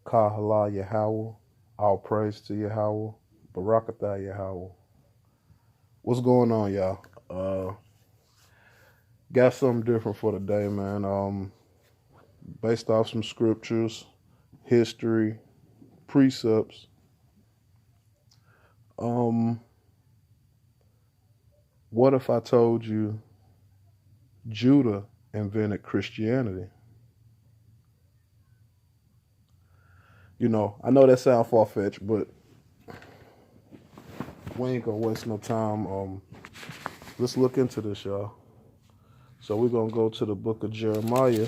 Kahala Yahweh. All praise to Yahweh. Barakatah Yahweh. What's going on, y'all? Got something different for today, man. Based off some scriptures, history, precepts. Um, what if I told you Judah invented Christianity? I know that sounds far fetched, but we ain't gonna waste no time. Let's look into this, y'all. So we're gonna go to the book of Jeremiah,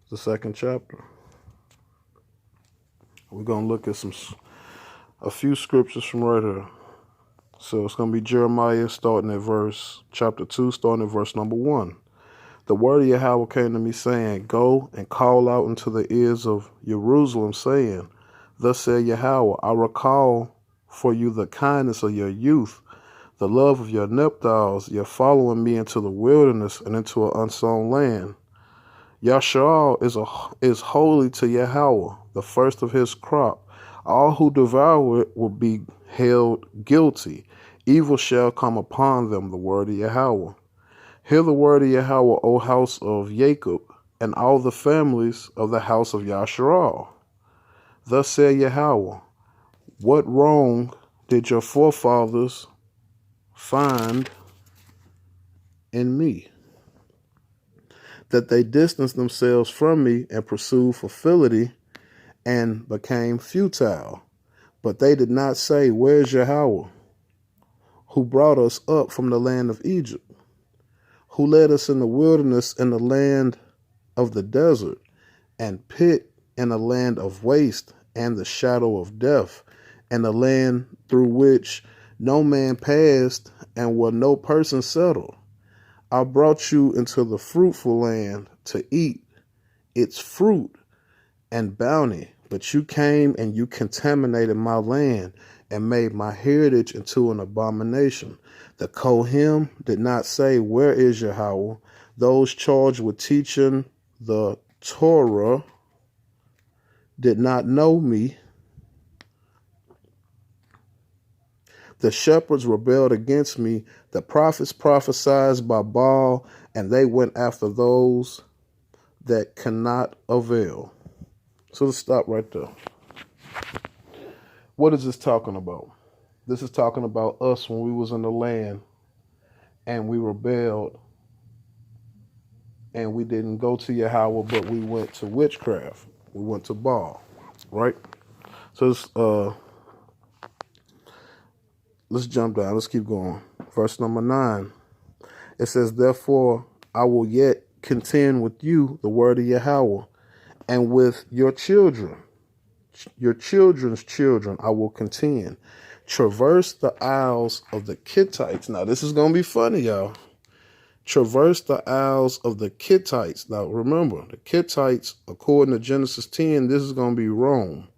the second chapter. We're gonna look at a few scriptures from right here. So it's gonna be Jeremiah starting at chapter 2, starting at verse number 1. The word of Yahweh came to me, saying, Go and call out into the ears of Jerusalem, saying, Thus said Yahweh, I recall for you the kindness of your youth, the love of your nephtals, your following me into the wilderness and into an unsown land. Yashar is holy to Yahweh, the first of his crop. All who devour it will be held guilty. Evil shall come upon them, the word of Yahweh. Hear the word of Yahweh, O house of Jacob, and all the families of the house of Yasharal. Thus said Yahweh, what wrong did your forefathers find in me, that they distanced themselves from me and pursued futility and became futile? But they did not say, Where is Yahweh, who brought us up from the land of Egypt, who led us in the wilderness, in the land of the desert, and pit, in a land of waste and the shadow of death, and a land through which no man passed and where no person settled. I brought you into the fruitful land to eat its fruit and bounty, but you came and you contaminated my land and made my heritage into an abomination. The Kohen did not say, Where is Yahweh? Those charged with teaching the Torah did not know me. The shepherds rebelled against me. The prophets prophesied by Baal, and they went after those that cannot avail. So let's stop right there. What is this talking about? This is talking about us when we was in the land and we rebelled and we didn't go to Yahweh, but we went to witchcraft. We went to Baal, right? So let's jump down. Let's keep going. Verse number 9. It says, Therefore I will yet contend with you, the word of Yahweh, and with your children, your children's children I will contend. Traverse the isles of the Kittites. Now, this is going to be funny, y'all. Traverse the isles of the Kittites. Now, remember, the Kittites, according to Genesis 10, this is going to be Rome.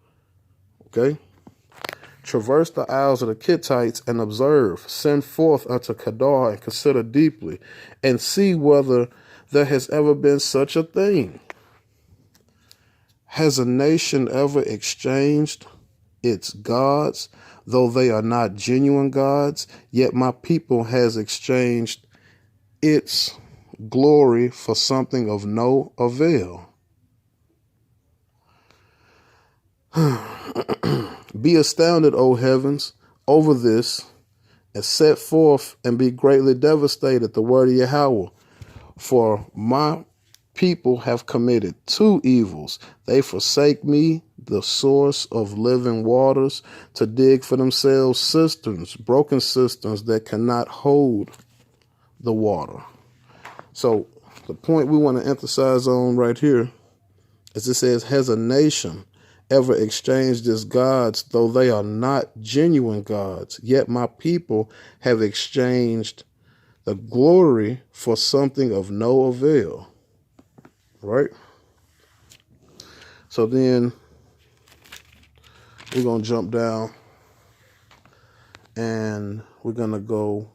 Okay? Traverse the isles of the Kittites and observe. Send forth unto Kedar and consider deeply and see whether there has ever been such a thing. Has a nation ever exchanged its gods, though they are not genuine gods? Yet my people has exchanged its glory for something of no avail. Be astounded, O heavens, over this, and set forth and be greatly devastated, the word of Yahweh. For my people have committed two evils. They forsake me, the source of living waters, to dig for themselves cisterns, broken cisterns that cannot hold the water. So the point we want to emphasize on right here is it says, has a nation ever exchanged its gods, though they are not genuine gods? Yet my people have exchanged the glory for something of no avail. Right? So then we're going to jump down and we're going to go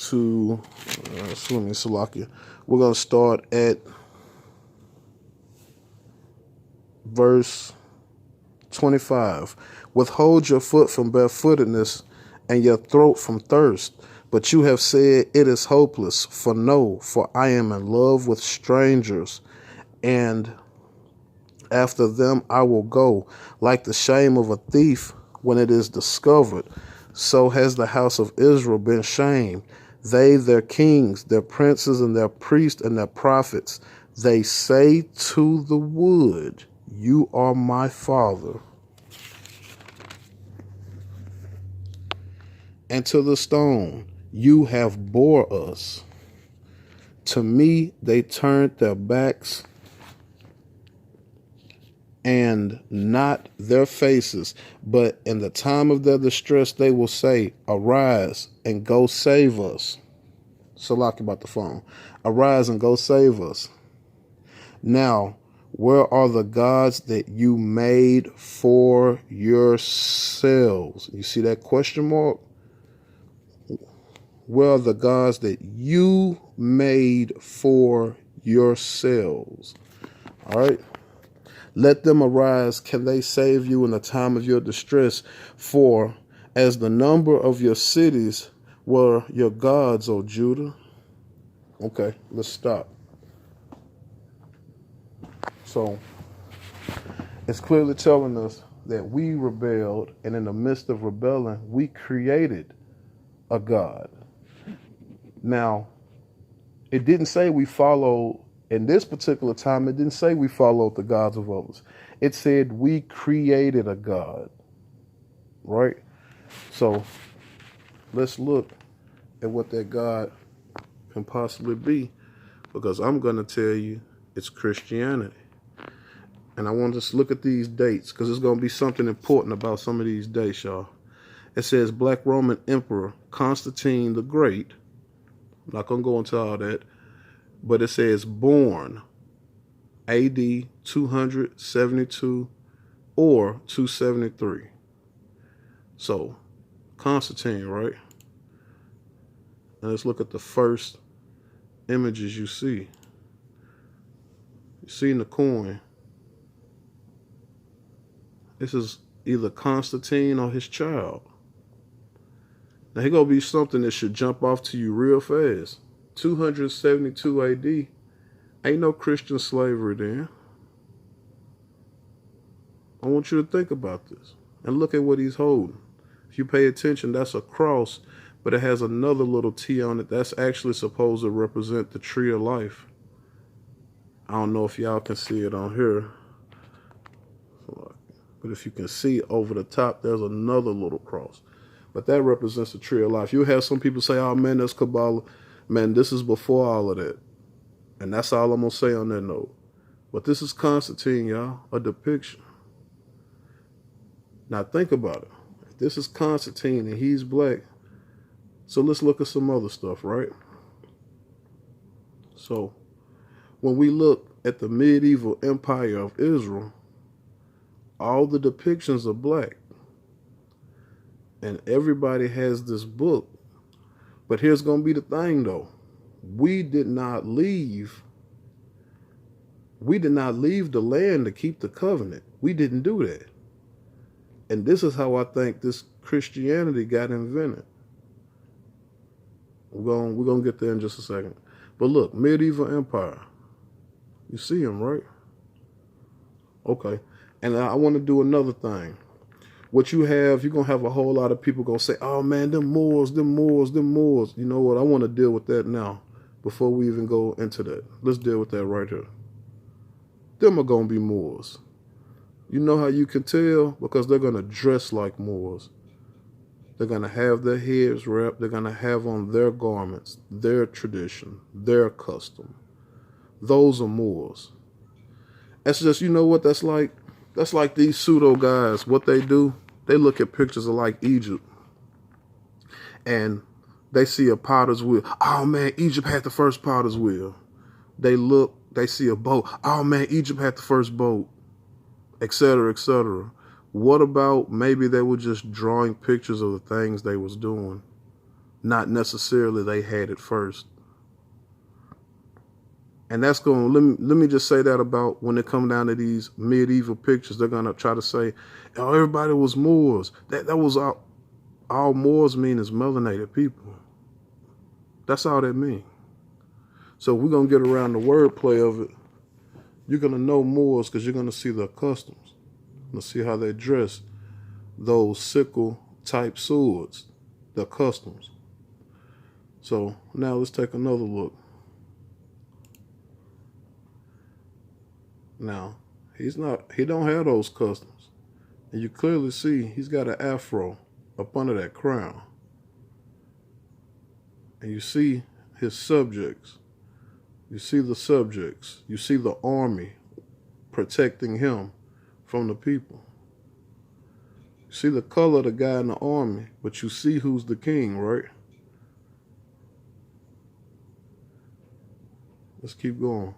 to, Salakia. We're going to start at verse 25. Withhold your foot from barefootedness and your throat from thirst. But you have said it is hopeless. For I am in love with strangers, and after them I will go, like the shame of a thief when it is discovered. So has the house of Israel been shamed. They, their kings, their princes, and their priests, and their prophets. They say to the wood, you are my father. And to the stone, you have bore us. To me they turned their backs and not their faces, but in the time of their distress they will say, arise and go save us. Salaki about the phone. Arise and go save us. Now, where are the gods that you made for yourselves? You see that question mark? Where are the gods that you made for yourselves? All right. Let them arise. Can they save you in the time of your distress? For as the number of your cities were your gods, O Judah. Okay, let's stop. So it's clearly telling us that we rebelled, and in the midst of rebelling, we created a God. Now, it didn't say we followed, in this particular time, it didn't say we followed the gods of others. It said we created a God, right? So let's look at what that God can possibly be, because I'm going to tell you it's Christianity. And I want us to look at these dates, because there's going to be something important about some of these dates, y'all. It says Black Roman Emperor Constantine the Great. I'm not going to go into all that. But it says born AD 272 or 273. So Constantine, right? And let's look at the first images you see. You see in the coin, this is either Constantine or his child. Now, here's going to be something that should jump off to you real fast. 272 AD, ain't no Christian slavery then. I want you to think about this and look at what he's holding. If you pay attention, that's a cross, but it has another little T on it. That's actually supposed to represent the tree of life. I don't know if y'all can see it on here, but if you can see over the top, there's another little cross. But that represents the tree of life. You have some people say, oh man, that's Kabbalah. Man, this is before all of that. And that's all I'm going to say on that note. But this is Constantine, y'all, a depiction. Now think about it. If this is Constantine and he's black, so let's look at some other stuff, right? So when we look at the medieval empire of Israel, all the depictions are black. And everybody has this book. But here's going to be the thing, though. We did not leave the land to keep the covenant. We didn't do that. And this is how I think this Christianity got invented. We're going to get there in just a second. But look, medieval empire. You see them, right? Okay. And I want to do another thing. What you have, you're going to have a whole lot of people going to say, oh man, them Moors. You know what? I want to deal with that now before we even go into that. Let's deal with that right here. Them are going to be Moors. You know how you can tell? Because they're going to dress like Moors. They're going to have their heads wrapped. They're going to have on their garments, their tradition, their custom. Those are Moors. That's just, you know what that's like? That's like these pseudo guys. What they do, they look at pictures of like Egypt and they see a potter's wheel. Oh man, Egypt had the first potter's wheel. They look, they see a boat. Oh man, Egypt had the first boat, etc., etc. What about maybe they were just drawing pictures of the things they was doing? not necessarily they had it first. And that's going to, let me just say that about when it come down to these medieval pictures, they're going to try to say, oh, everybody was Moors. That was all Moors mean is melanated people. That's all that means. So we're going to get around the wordplay of it. You're going to know Moors because you're going to see their customs. You're going to see how they dress those sickle type swords, their customs. So now let's take another look. Now, he don't have those customs. And you clearly see he's got an afro up under that crown. And you see his subjects. You see the subjects. You see the army protecting him from the people. You see the color of the guy in the army, but you see who's the king, right? Let's keep going.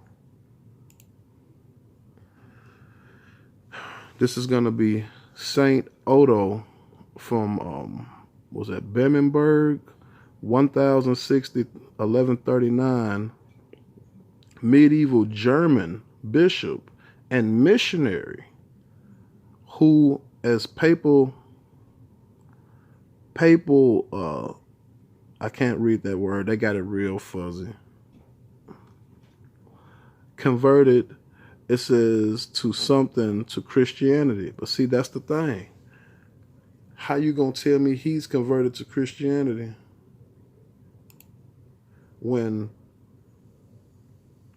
This is going to be Saint Odo from, was that Bemmenberg, 1060, 1139, medieval German bishop and missionary who, as papal, I can't read that word, they got it real fuzzy, converted, it says, to Christianity. But see, that's the thing. How you gonna tell me he's converted to Christianity when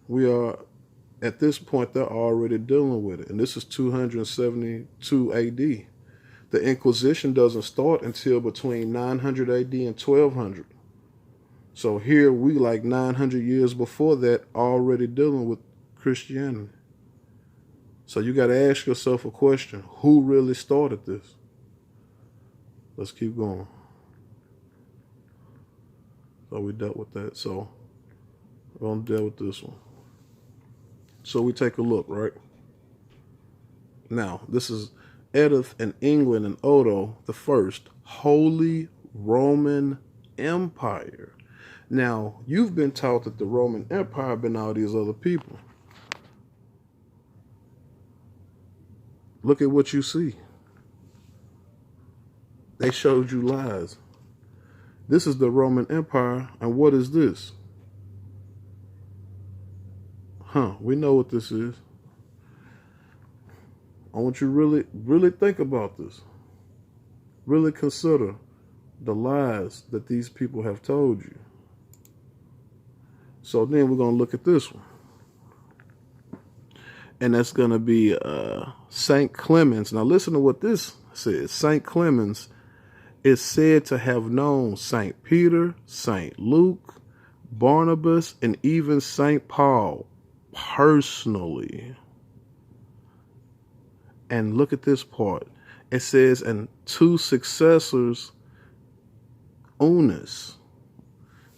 we are, at this point, they're already dealing with it. And this is 272 AD. The Inquisition doesn't start until between 900 AD and 1200. So here we, like 900 years before that, already dealing with Christianity. So you got to ask yourself a question. Who really started this? Let's keep going. So we dealt with that. So we're going to deal with this one. So we take a look, right? Now, this is Edith in England and Odo the First, Holy Roman Empire. Now, you've been taught that the Roman Empire been all these other people. Look at what you see. They showed you lies. This is the Roman Empire, and what is this? We know what this is. I want you to really think about this. Really consider the lies that these people have told you. So then we're going to look at this one. And that's going to be St. Clemens. Now listen to what this says. St. Clemens is said to have known St. Peter, St. Luke, Barnabas, and even St. Paul personally. And look at this part. It says, and two successors, Unis.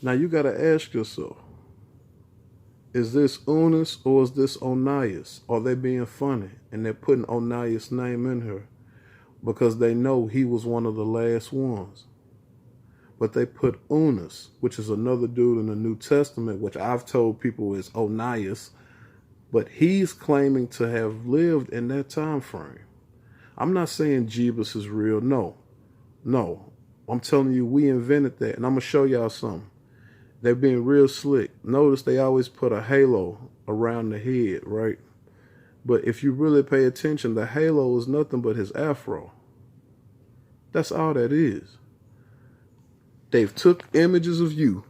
Now you got to ask yourself, is this Unis or is this Onias? Are they being funny and they're putting Onias' name in here because they know he was one of the last ones? But they put Unis, which is another dude in the New Testament, which I've told people is Onias, but he's claiming to have lived in that time frame. I'm not saying Jeebus is real. No. I'm telling you, we invented that. And I'm going to show y'all something. They're being real slick. Notice they always put a halo around the head, right? But if you really pay attention, the halo is nothing but his afro. That's all that is. They've took images of you,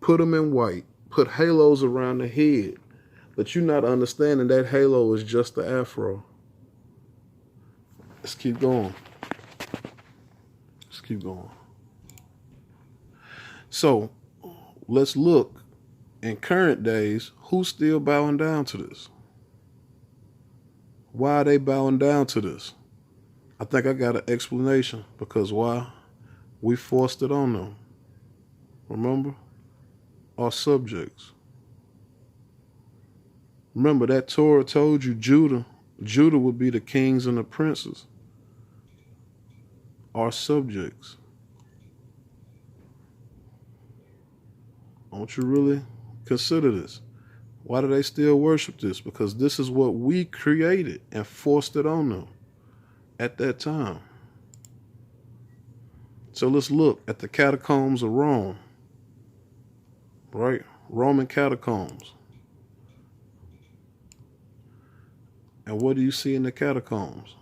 put them in white, put halos around the head. But you're not understanding that halo is just the afro. Let's keep going. So let's look in current days, who's still bowing down to this? Why are they bowing down to this? I think I got an explanation. Because why? We forced it on them. Remember? Our subjects. Remember that Torah told you Judah would be the kings and the princes. Our subjects. I want you to really consider this. Why do they still worship this? Because this is what we created and forced it on them at that time. So let's look at the catacombs of Rome, right? Roman catacombs. And what do you see in the catacombs?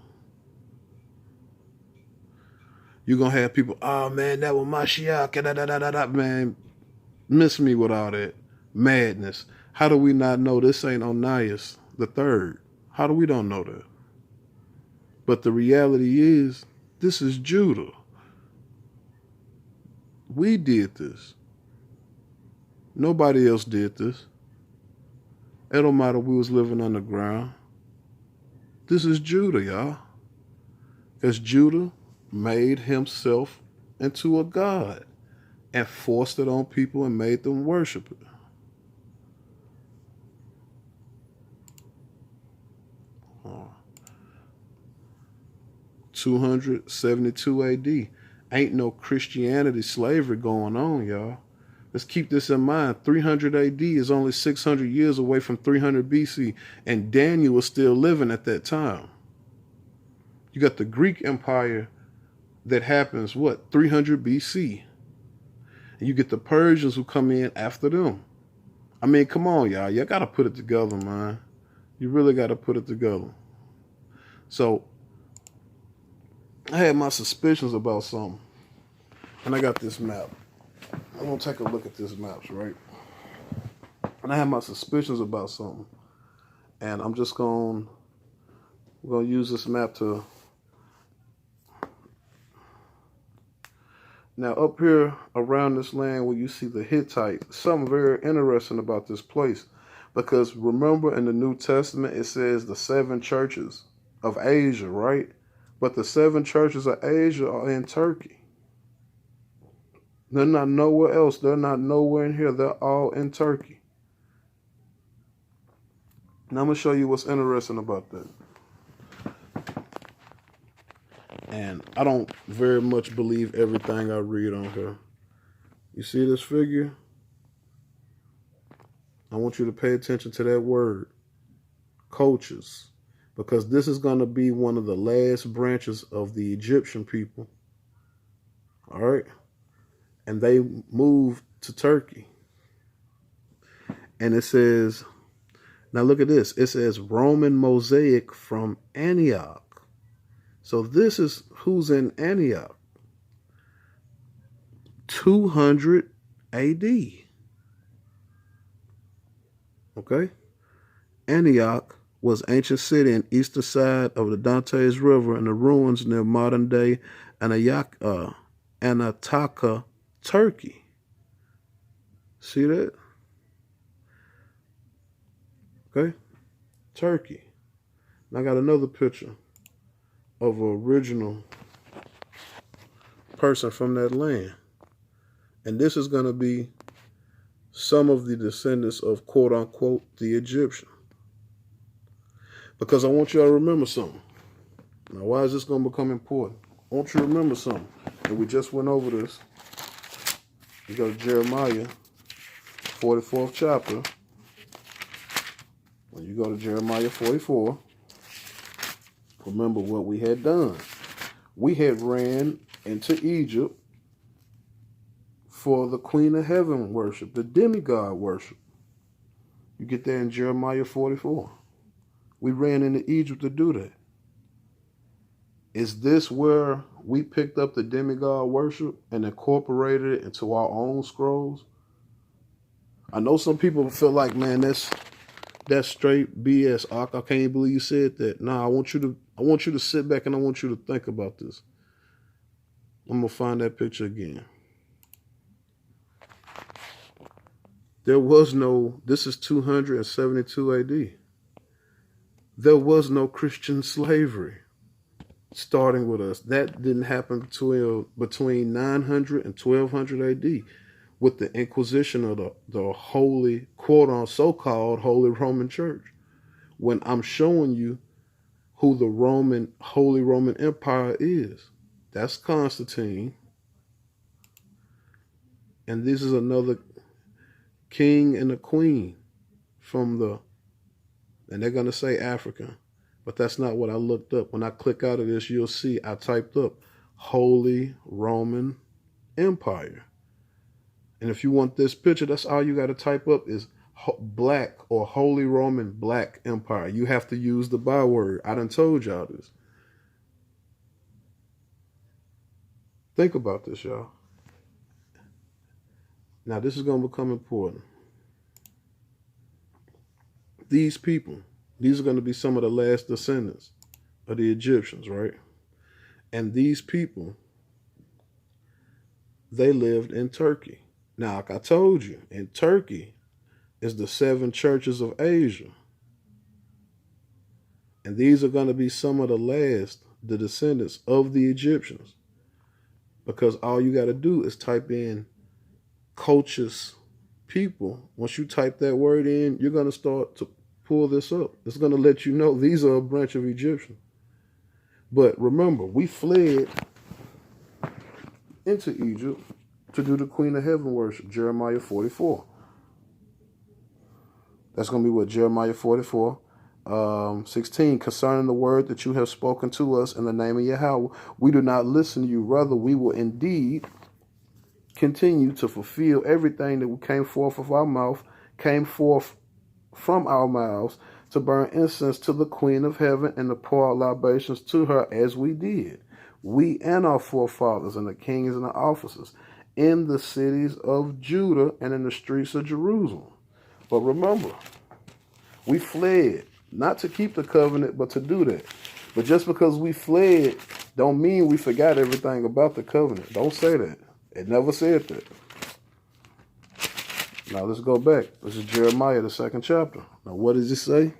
You're going to have people, oh man, that was Mashiach, man, miss me with all that madness. How do we not know this ain't Onias the third? How do we don't know that? But the reality is, this is Judah. We did this. Nobody else did this. It don't matter we was living underground. This is Judah, y'all. Because Judah made himself into a god and forced it on people and made them worship it. Oh. 272 AD. Ain't no Christianity slavery going on, y'all. Let's keep this in mind. 300 AD is only 600 years away from 300 BC, and Daniel was still living at that time. You got the Greek Empire that happens, 300 BC. And you get the Persians who come in after them. I mean, come on, y'all. You got to put it together, man. You really got to put it together. So, I had my suspicions about something. And I got this map. I'm going to take a look at this map, right? And I had my suspicions about something. And I'm just going to use this map to... Now, up here around this land where you see the Hittites, something very interesting about this place. Because remember in the New Testament, it says the 7 churches of Asia, right? But the 7 churches of Asia are in Turkey. They're not nowhere else. They're not nowhere in here. They're all in Turkey. Now I'm going to show you what's interesting about that. And I don't very much believe everything I read on here. You see this figure? I want you to pay attention to that word, coaches, because this is going to be one of the last branches of the Egyptian people. All right? And they moved to Turkey. And it says, now look at this. It says Roman mosaic from Antioch. So this is who's in Antioch. 200 AD. Okay? Antioch was ancient city in eastern side of the Dantes River in the ruins near modern day Anataka, Turkey. See that? Okay? Turkey. And I got another picture of an original person from that land. And this is going to be some of the descendants of quote unquote the Egyptian. Because I want you all to remember something. Now, why is this going to become important? I want you to remember something. And we just went over this. You go to Jeremiah, 44th chapter. When you go to Jeremiah 44, remember what we had done. We had ran into Egypt for the Queen of Heaven worship, the demigod worship. You get that in Jeremiah 44. We ran into Egypt to do that. Is this where we picked up the demigod worship and incorporated it into our own scrolls? I know some people feel like, man, that's straight BS. I can't believe you said that. Nah, I want you to sit back and I want you to think about this. I'm gonna find that picture again. There was no, this is 272 AD. There was no Christian slavery starting with us. That didn't happen between 900 and 1200 AD with the Inquisition of the holy, quote-unquote, so-called Holy Roman Church. When I'm showing you who the Holy Roman Empire is. That's Constantine. And this is another king and a queen from the, and they're going to say African, but that's not what I looked up. When I click out of this, you'll see I typed up Holy Roman Empire. And if you want this picture, that's all you got to type up is black or Holy Roman Black Empire. You have to use the byword. I done told y'all this. Think about this, y'all. Now, this is going to become important. These people, these are going to be some of the last descendants of the Egyptians, right? And these people, they lived in Turkey. Now, like I told you, in Turkey is the 7 churches of Asia. And these are going to be some of the last, the descendants of the Egyptians. Because all you got to do is type in Colchis people. Once you type that word in, you're going to start to pull this up. It's going to let you know these are a branch of Egyptians. But remember, we fled into Egypt to do the Queen of Heaven worship, Jeremiah 44. That's going to be what Jeremiah 44, 16. Concerning the word that you have spoken to us in the name of Yahweh, we do not listen to you. Rather, we will indeed continue to fulfill everything that came forth of our mouth, came forth from our mouths, to burn incense to the Queen of Heaven and to pour out libations to her as we did. We and our forefathers and the kings and the officers in the cities of Judah and in the streets of Jerusalem. But remember, we fled, not to keep the covenant, but to do that. But just because we fled, don't mean we forgot everything about the covenant. Don't say that. It never said that. Now let's go back. This is Jeremiah, the 2nd chapter. Now what does it say?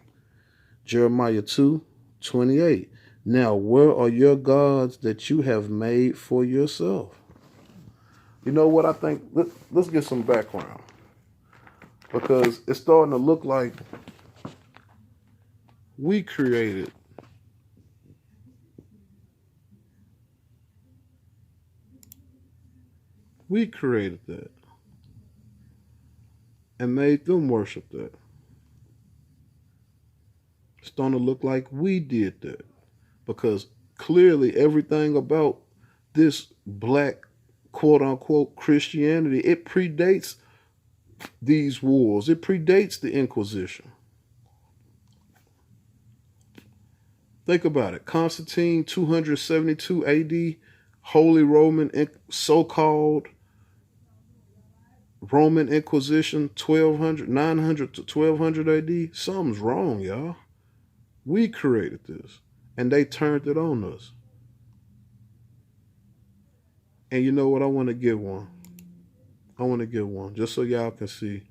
Jeremiah 2:28. Now where are your gods that you have made for yourself? You know what I think? Let's get some background. Because it's starting to look like we created that and made them worship that. It's starting to look like we did that. Because clearly everything about this black quote-unquote Christianity, it predates these wars. It predates the Inquisition. Think about it. Constantine, 272 AD, Holy Roman, so-called Roman Inquisition, 900 to 1200 AD. Something's wrong, y'all. We created this, and they turned it on us. And you know what? I want to give one. Just so y'all can see.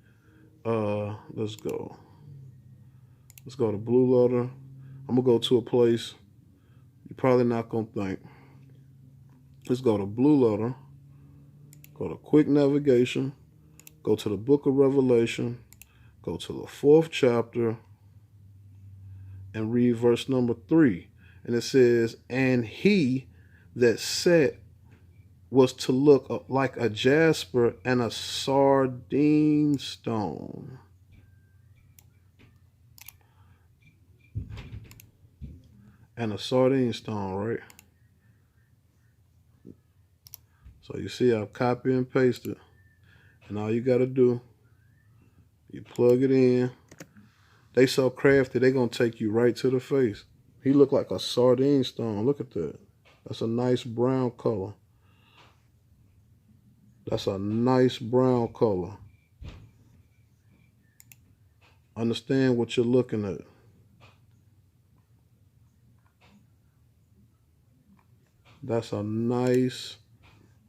Let's go. Let's go to Blue Letter. I'm going to go to a place you're probably not going to think. Let's go to Blue Letter. Go to Quick Navigation. Go to the book of Revelation. Go to the 4th chapter. And read verse number 3. And it says, and he that sat was to look like a jasper and a sardine stone. And a sardine stone, right? So you see I've copied and pasted. And all you got to do, you plug it in. They so crafty, they going to take you right to the face. He looked like a sardine stone. Look at that. That's a nice brown color. That's a nice brown color. Understand what you're looking at. That's a nice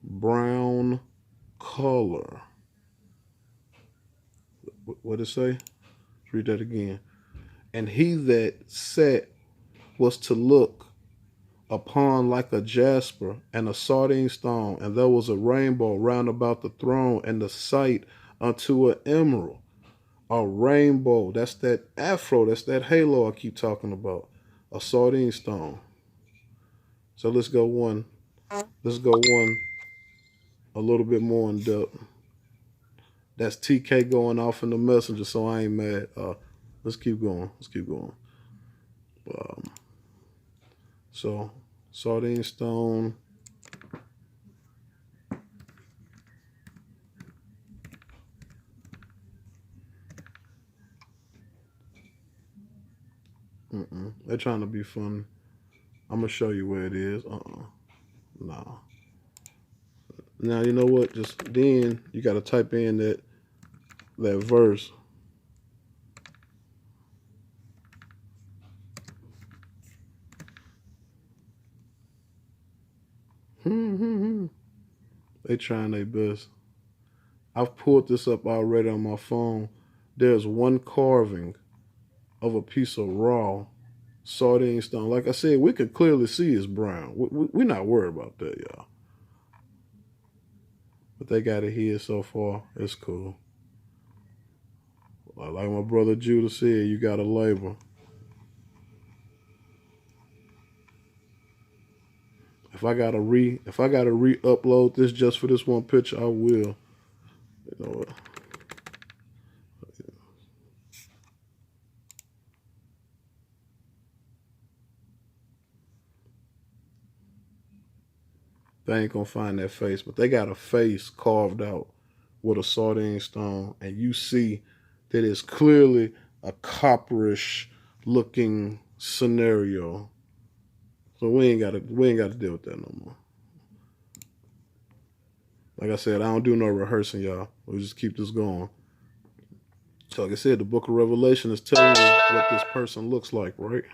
brown color. What did it say? Let's read that again. And he that sat was to look upon like a jasper and a sardine stone, and there was a rainbow round about the throne, and the sight unto an emerald. A rainbow. That's that afro. That's that halo I keep talking about. A sardine stone. So let's go one a little bit more in depth. That's TK going off in the messenger, so I ain't mad. Let's keep going. Let's keep going. So, sardine stone. They're trying to be funny. I'm gonna show you where it is. Nah. Now you know what? Just then you gotta type in that verse. They trying their best. I've pulled this up already on my phone. There's one carving of a piece of raw sardine stone. Like I said, we could clearly see it's brown. We're not worried about that, y'all. But they got it here so far. It's cool. Like my brother Judah said, you got to labor. If I gotta re-upload this just for this one picture, I will. You know what? They ain't gonna find that face, but they got a face carved out with a sardine stone, and you see that it's clearly a copperish looking scenario. So we ain't gotta deal with that no more. Like I said, I don't do no rehearsing, y'all. We'll just keep this going. So like I said, the book of Revelation is telling you what this person looks like, right?